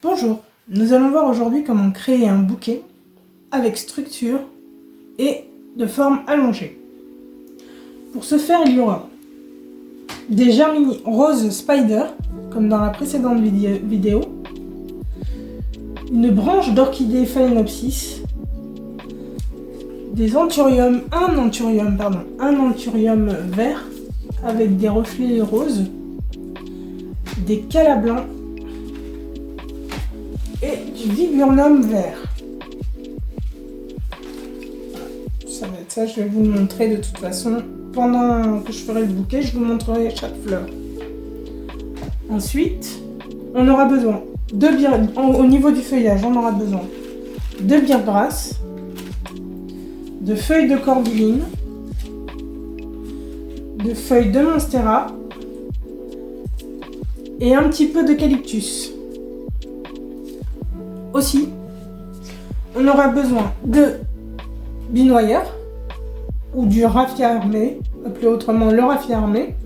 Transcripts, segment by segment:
Bonjour, nous allons voir aujourd'hui comment créer un bouquet avec structure et de forme allongée. Pour ce faire, il y aura des germini rose spider, comme dans la précédente vidéo, une branche d'orchidée phalaenopsis, des anthurium, un anthurium vert avec des reflets roses, des cala blancs et du viburnum vert. Ça va être ça, je vais vous le montrer de toute façon. Pendant que je ferai le bouquet, je vous montrerai chaque fleur. Ensuite, on aura besoin de au niveau du feuillage, on aura besoin de birdgrass, de feuilles de cordyline, de feuilles de monstera et un petit peu d'eucalyptus. Aussi, on aura besoin de binoyeur ou du raffia armé, appelé autrement le raffia armé,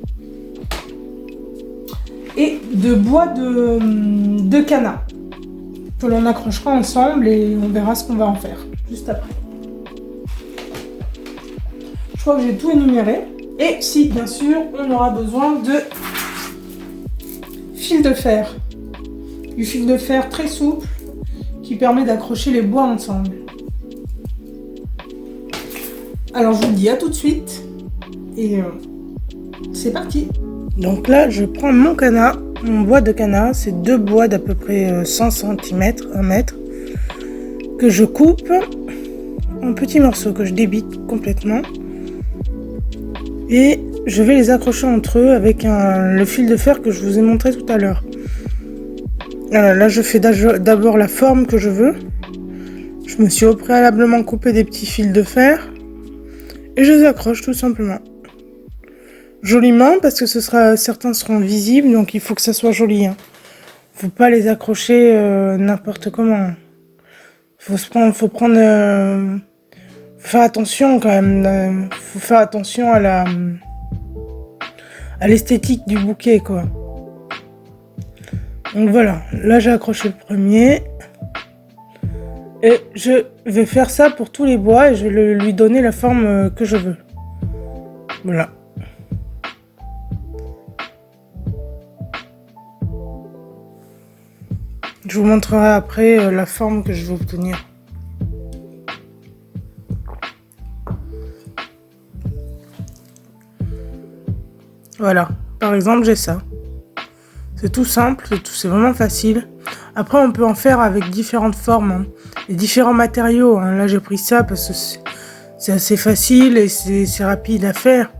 et de bois de canna que l'on accrochera ensemble et on verra ce qu'on va en faire juste après. Je crois que j'ai tout énuméré. Et si, bien sûr, on aura besoin de fil de fer. Du fil de fer très souple qui permet d'accrocher les bois ensemble. Alors je vous dis à tout de suite et c'est parti. Donc là je prends mon canna, mon bois de canna, c'est deux bois d'à peu près 100 cm, 1 mètre, que je coupe en petits morceaux, que je débite complètement. Et je vais les accrocher entre eux avec le fil de fer que je vous ai montré tout à l'heure. Là je fais d'abord la forme que je veux. Je me suis au préalablement coupé des petits fils de fer. Et je les accroche tout simplement. Joliment, parce que certains seront visibles, donc il faut que ça soit joli. Faut pas les accrocher n'importe comment. Faut faire attention quand même. Faut faire attention à l'esthétique du bouquet, quoi. Donc voilà, là j'ai accroché le premier. Et je vais faire ça pour tous les bois et je vais lui donner la forme que je veux. Voilà. Je vous montrerai après la forme que je vais obtenir. Voilà. Par exemple, j'ai ça. C'est tout simple, c'est vraiment facile. Après, on peut en faire avec différentes formes et différents matériaux. Là, j'ai pris ça parce que c'est assez facile et c'est rapide à faire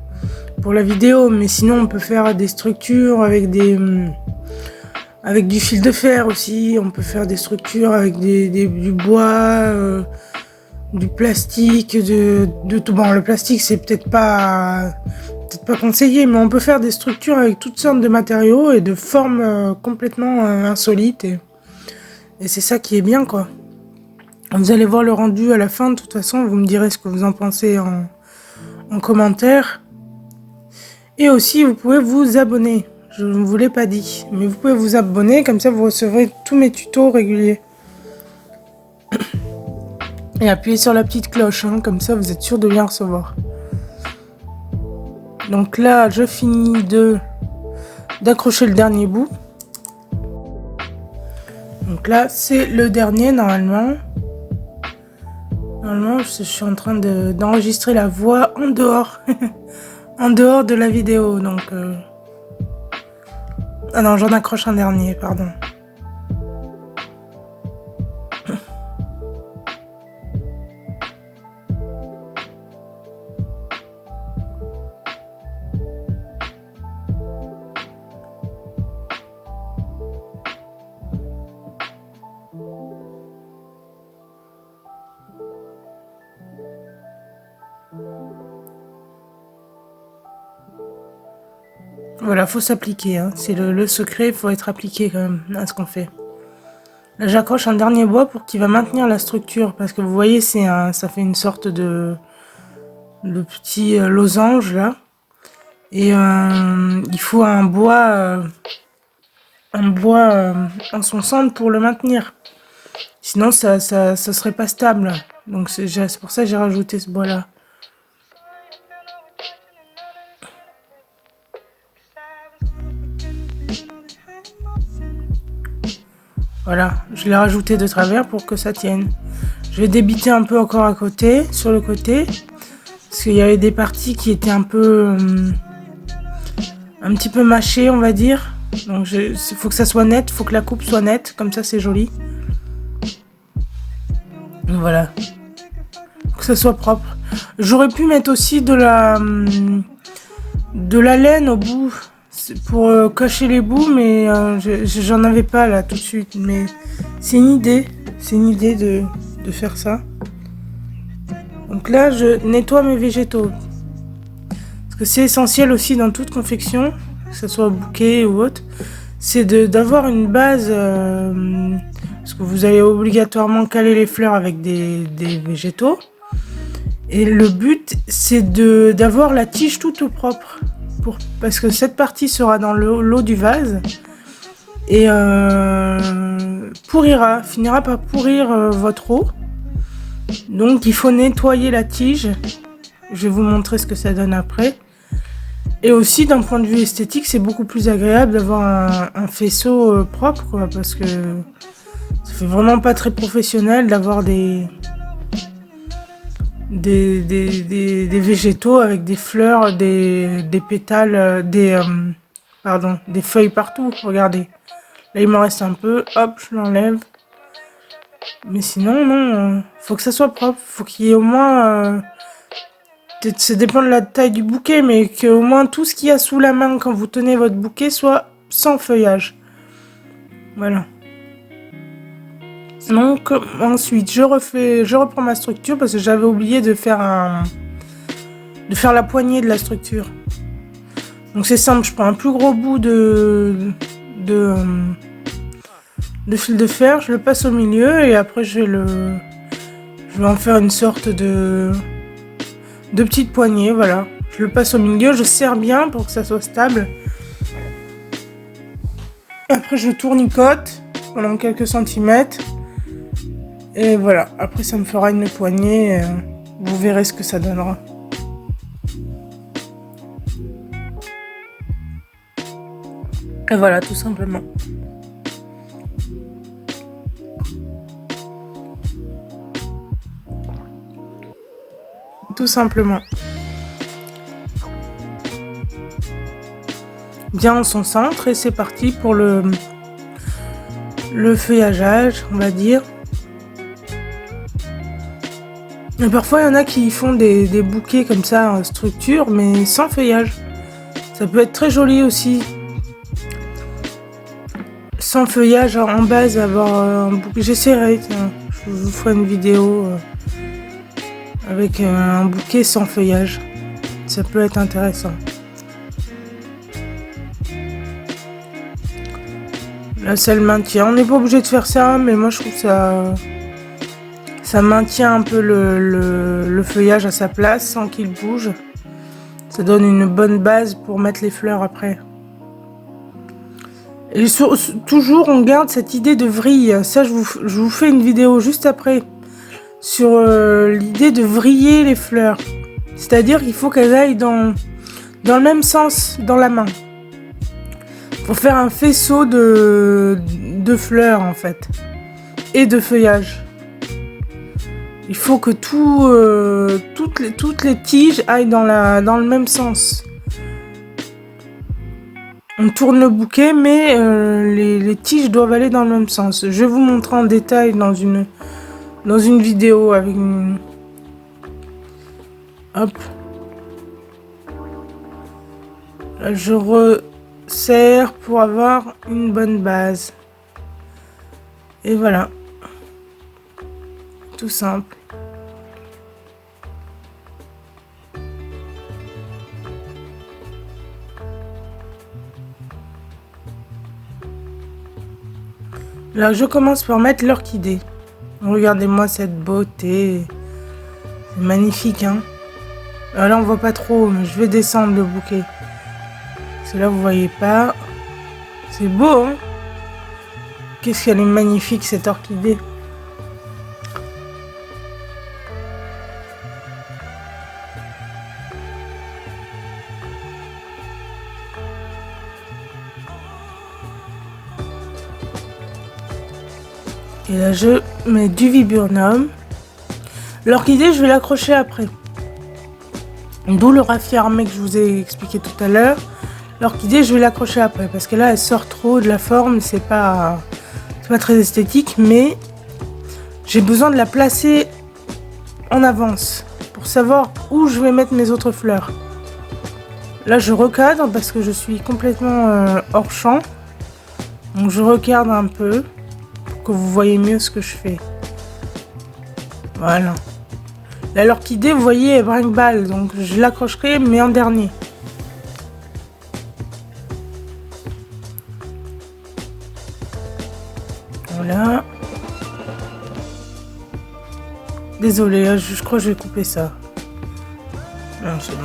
pour la vidéo. Mais sinon, on peut faire des structures avec du fil de fer aussi. On peut faire des structures avec du bois, du plastique, de tout. Bon, le plastique, c'est peut-être pas conseillé, mais on peut faire des structures avec toutes sortes de matériaux et de formes complètement insolites. Et c'est ça qui est bien, quoi. Vous allez voir le rendu à la fin, de toute façon, vous me direz ce que vous en pensez en commentaire. Et aussi, vous pouvez vous abonner. Je ne vous l'ai pas dit, mais vous pouvez vous abonner, comme ça vous recevrez tous mes tutos réguliers. Et appuyez sur la petite cloche, comme ça vous êtes sûr de bien recevoir. Donc là, je finis d'accrocher le dernier bout. Donc là, c'est le dernier normalement. Normalement, je suis en train d'enregistrer la voix en dehors. En dehors de la vidéo, donc... Ah non, j'en accroche un dernier, pardon. Voilà, faut s'appliquer, c'est le secret, il faut être appliqué quand même à ce qu'on fait. Là, j'accroche un dernier bois pour qu'il va maintenir la structure, parce que vous voyez, ça fait une sorte de petit losange là. Et il faut un bois un bois en son centre pour le maintenir. Sinon, ça serait pas stable. Donc, c'est pour ça que j'ai rajouté ce bois-là. Voilà, je l'ai rajouté de travers pour que ça tienne. Je vais débiter un peu encore à côté, sur le côté. Parce qu'il y avait des parties qui étaient un petit peu mâchées, on va dire. Donc, il faut que ça soit net, il faut que la coupe soit nette. Comme ça, c'est joli. Voilà. Que ça soit propre. J'aurais pu mettre aussi de la laine au bout pour cacher les bouts, mais j'en avais pas là tout de suite. Mais c'est une idée. C'est une idée de faire ça. Donc là, je nettoie mes végétaux. Parce que c'est essentiel aussi dans toute confection, que ce soit bouquet ou autre, c'est d'avoir une base. Parce que vous allez obligatoirement caler les fleurs avec des végétaux. Et le but, c'est d'avoir la tige toute propre. Parce que cette partie sera dans l'eau du vase. Et finira par pourrir votre eau. Donc il faut nettoyer la tige. Je vais vous montrer ce que ça donne après. Et aussi d'un point de vue esthétique, c'est beaucoup plus agréable d'avoir un faisceau propre, quoi, parce que ça fait vraiment pas très professionnel d'avoir des végétaux avec des fleurs, des pétales, des feuilles partout. Regardez. Là, il m'en reste un peu. Hop, je l'enlève. Mais sinon, non. Faut que ça soit propre. Faut qu'il y ait au moins... ça dépend de la taille du bouquet, mais qu'au moins tout ce qu'il y a sous la main quand vous tenez votre bouquet soit sans feuillage. Voilà. Donc ensuite je reprends ma structure parce que j'avais oublié de faire la poignée de la structure. Donc c'est simple, je prends un plus gros bout de fil de fer, je le passe au milieu et après je vais en faire une sorte de petite poignée, voilà. Je le passe au milieu, je serre bien pour que ça soit stable. Après je tournicote pendant quelques centimètres. Et voilà, après ça me fera une poignée, vous verrez ce que ça donnera. Et voilà, tout simplement. Tout simplement. Bien en son centre et c'est parti pour le feuillageage, on va dire. Et parfois, il y en a qui font des bouquets comme ça en structure, mais sans feuillage. Ça peut être très joli aussi. Sans feuillage, en base, avoir un bouquet. J'essaierai, je vous ferai une vidéo avec un bouquet sans feuillage. Ça peut être intéressant. Là, ça le maintient. On n'est pas obligé de faire ça, mais moi, je trouve que ça maintient un peu le feuillage à sa place sans qu'il bouge. Ça donne une bonne base pour mettre les fleurs après. Et toujours on garde cette idée de vrille. Ça je vous fais une vidéo juste après sur l'idée de vriller les fleurs. C'est-à-dire qu'il faut qu'elles aillent dans le même sens dans la main. Pour faire un faisceau de fleurs en fait. Et de feuillage. Il faut que toutes les tiges aillent dans le même sens. On tourne le bouquet, mais les tiges doivent aller dans le même sens. Je vais vous montrer en détail dans une vidéo avec une... Hop. Là, je resserre pour avoir une bonne base. Et voilà. Tout simple. Là, je commence par mettre l'orchidée. Regardez-moi cette beauté. C'est magnifique, hein. Alors là, on voit pas trop, mais je vais descendre le bouquet. Parce que là, vous voyez pas. C'est beau, hein. Qu'est-ce qu'elle est magnifique cette orchidée. Et là je mets du viburnum. L'orchidée je vais l'accrocher après. D'où le raffia armé que je vous ai expliqué tout à l'heure. L'orchidée je vais l'accrocher après parce que là elle sort trop de la forme, c'est pas très esthétique, mais j'ai besoin de la placer en avance pour savoir où je vais mettre mes autres fleurs. Là je recadre parce que je suis complètement hors champ, donc je recadre un peu pour que vous voyez mieux ce que je fais. Voilà. Là l'orchidée vous voyez elle brinque-balle, donc je l'accrocherai mais en dernier. Voilà. Désolée, je crois que je vais couper ça. Non, c'est bon.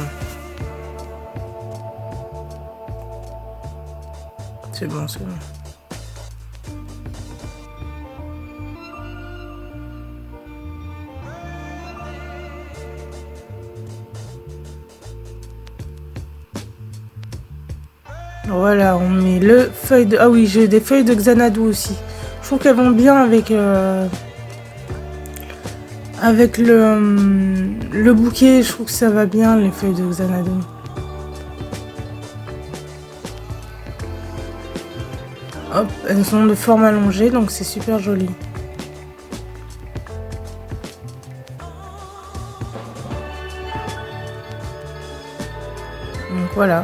C'est bon, c'est bon. Voilà, on met le feuille de... Ah oui, j'ai des feuilles de Xanadu aussi. Je trouve qu'elles vont bien avec... avec le bouquet, je trouve que ça va bien, les feuilles de Xanadu. Hop, elles sont de forme allongée, donc c'est super joli. Donc voilà.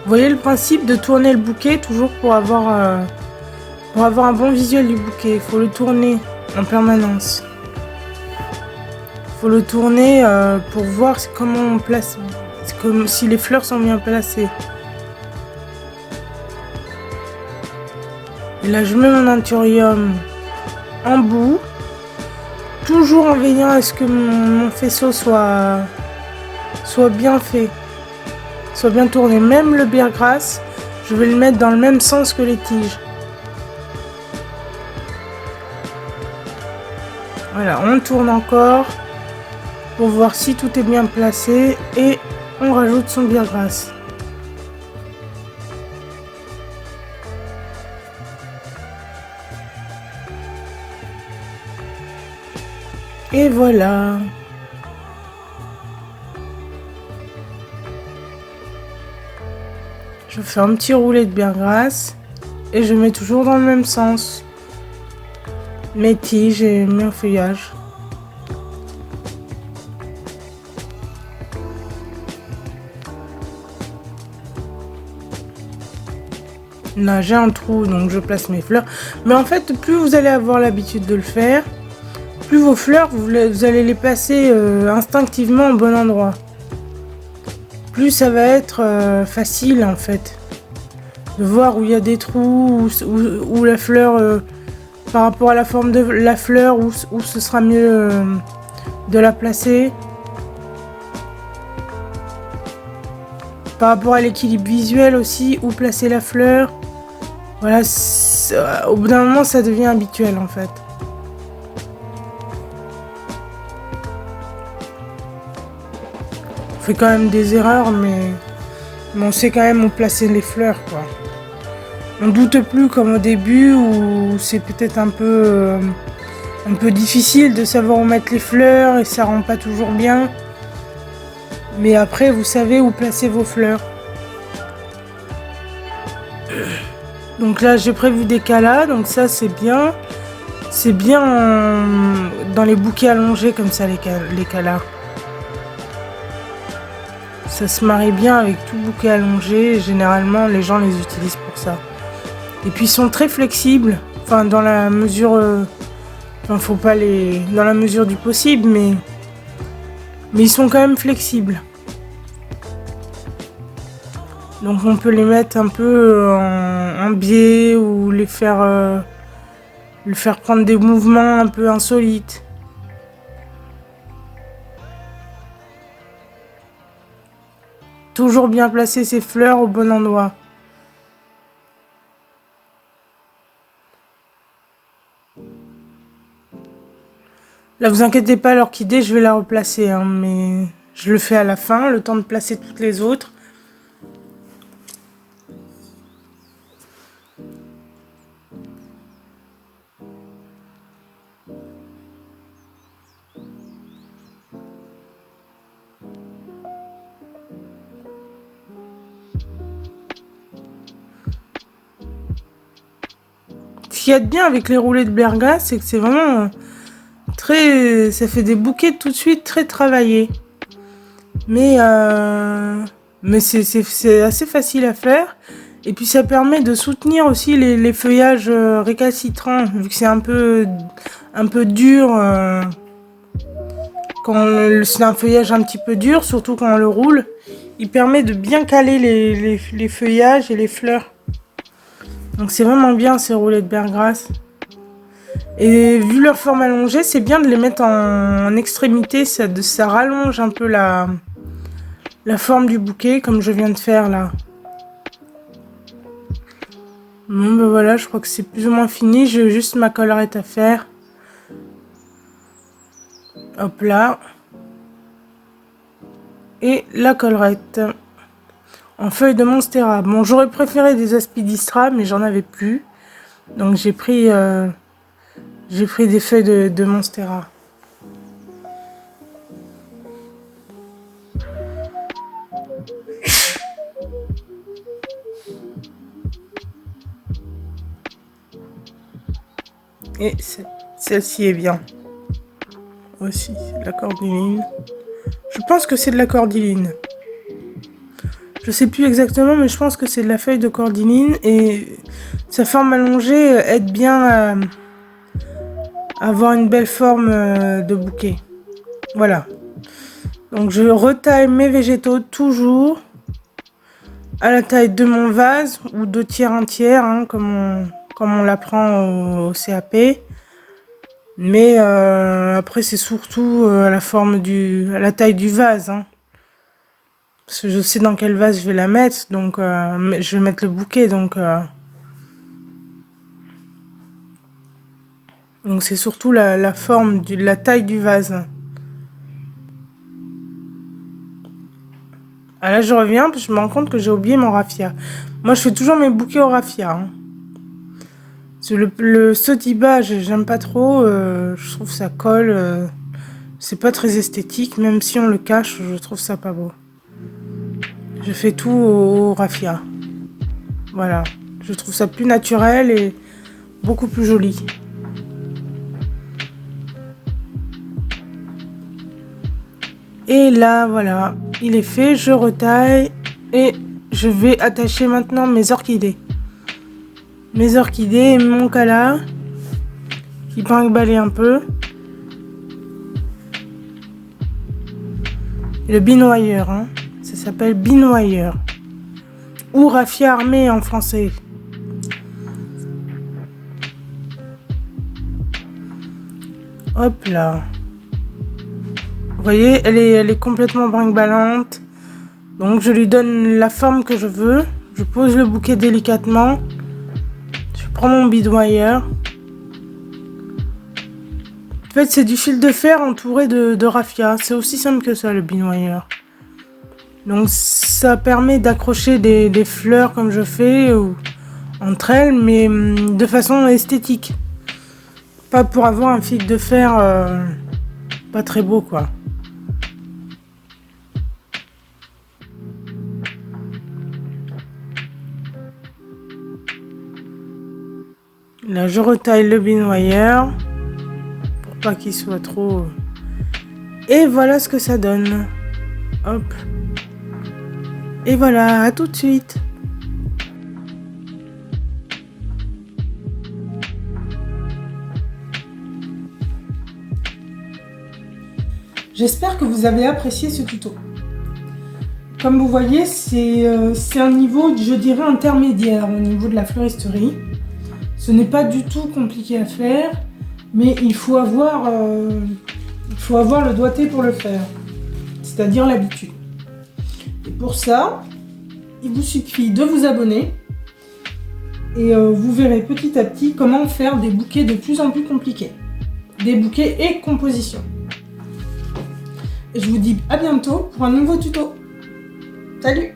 Vous voyez le principe de tourner le bouquet, toujours pour avoir un bon visuel du bouquet. Il faut le tourner en permanence. Il faut le tourner pour voir comment on place, comme si les fleurs sont bien placées. Et là, je mets mon anthurium en bout, toujours en veillant à ce que mon faisceau soit bien fait, soit bien tourné. Même le bière-grasse, je vais le mettre dans le même sens que les tiges. Voilà, on tourne encore pour voir si tout est bien placé et on rajoute son bière-grasse. Et voilà. Je fais un petit roulet de bière-grasse et je mets toujours dans le même sens mes tiges et mes feuillages. Là j'ai un trou donc je place mes fleurs, mais en fait plus vous allez avoir l'habitude de le faire, plus vos fleurs vous allez les placer instinctivement au bon endroit. Plus ça va être facile en fait de voir où il y a des trous, où la fleur par rapport à la forme de la fleur, où ce sera mieux de la placer. Par rapport à l'équilibre visuel aussi, où placer la fleur. Voilà, au bout d'un moment ça devient habituel en fait. On fait quand même des erreurs, mais on sait quand même où placer les fleurs quoi. On doute plus comme au début où c'est peut-être un peu difficile de savoir où mettre les fleurs et ça rend pas toujours bien. Mais après vous savez où placer vos fleurs. Donc là j'ai prévu des calas, donc ça c'est bien. C'est bien dans les bouquets allongés comme ça les calas. Ça se marie bien avec tout bouquet allongé et généralement les gens les utilisent pour ça. Et puis ils sont très flexibles, enfin dans la mesure, faut pas les, dans la mesure du possible, mais ils sont quand même flexibles. Donc on peut les mettre un peu en biais ou les faire prendre des mouvements un peu insolites. Toujours bien placer ses fleurs au bon endroit. Là, vous inquiétez pas, l'orchidée, je vais la replacer, hein, mais je le fais à la fin, le temps de placer toutes les autres. Ce qu'il y a de bien avec les roulés de bergasse, c'est que c'est vraiment très... Ça fait des bouquets tout de suite très travaillés. Mais c'est assez facile à faire. Et puis ça permet de soutenir aussi les feuillages récalcitrants, vu que c'est un peu dur. C'est un feuillage un petit peu dur, surtout quand on le roule. Il permet de bien caler les feuillages et les fleurs. Donc c'est vraiment bien ces roulés de bergasse. Et vu leur forme allongée, c'est bien de les mettre en extrémité. Ça rallonge un peu la forme du bouquet, comme je viens de faire là. Bon ben voilà, je crois que c'est plus ou moins fini. J'ai juste ma collerette à faire. Hop là. Et la collerette. En feuilles de Monstera. Bon, j'aurais préféré des Aspidistra, mais j'en avais plus. Donc j'ai pris des feuilles de Monstera. Et celle-ci est bien. Aussi, c'est de la cordyline. Je pense que c'est de la cordyline. Je sais plus exactement, mais je pense que c'est de la feuille de cordyline. Et sa forme allongée aide bien à avoir une belle forme de bouquet. Voilà. Donc je retaille mes végétaux toujours à la taille de mon vase ou 2 tiers, 1 tiers, hein, comme on l'apprend au CAP. Mais après c'est surtout à la taille du vase. Hein. Parce que je sais dans quel vase je vais la mettre, donc je vais mettre le bouquet, donc c'est surtout la forme, la taille du vase. Ah là je reviens, parce que je me rends compte que j'ai oublié mon raffia. Moi je fais toujours mes bouquets au raffia. Hein. Le sotiba, j'aime pas trop, je trouve ça colle, c'est pas très esthétique, même si on le cache, je trouve ça pas beau. Je fais tout au raffia. Voilà, je trouve ça plus naturel et beaucoup plus joli. Et là, voilà, il est fait, je retaille et je vais attacher maintenant mes orchidées. Mes orchidées et mon cala qui brinque-balle un peu. Et le binoyeur, hein. Ça s'appelle binoyeur. Ou raffia armé en français. Hop là. Vous voyez, elle est complètement brinque-ballante. Donc je lui donne la forme que je veux. Je pose le bouquet délicatement. Je prends mon binoyeur. En fait, c'est du fil de fer entouré de raffia. C'est aussi simple que ça, le binoyeur. Donc ça permet d'accrocher des fleurs comme je fais entre elles, mais de façon esthétique. Pas pour avoir un fil de fer pas très beau, quoi. Là, je retaille le binoyeur pour pas qu'il soit trop... Et voilà ce que ça donne. Hop. Et voilà, à tout de suite. J'espère que vous avez apprécié ce tuto. Comme vous voyez, c'est un niveau, je dirais, intermédiaire au niveau de la fleuristerie. Ce n'est pas du tout compliqué à faire, mais il faut avoir le doigté pour le faire, c'est-à-dire l'habitude. Et pour ça, il vous suffit de vous abonner et vous verrez petit à petit comment faire des bouquets de plus en plus compliqués. des bouquets et composition. Et je vous dis à bientôt pour un nouveau tuto. Salut!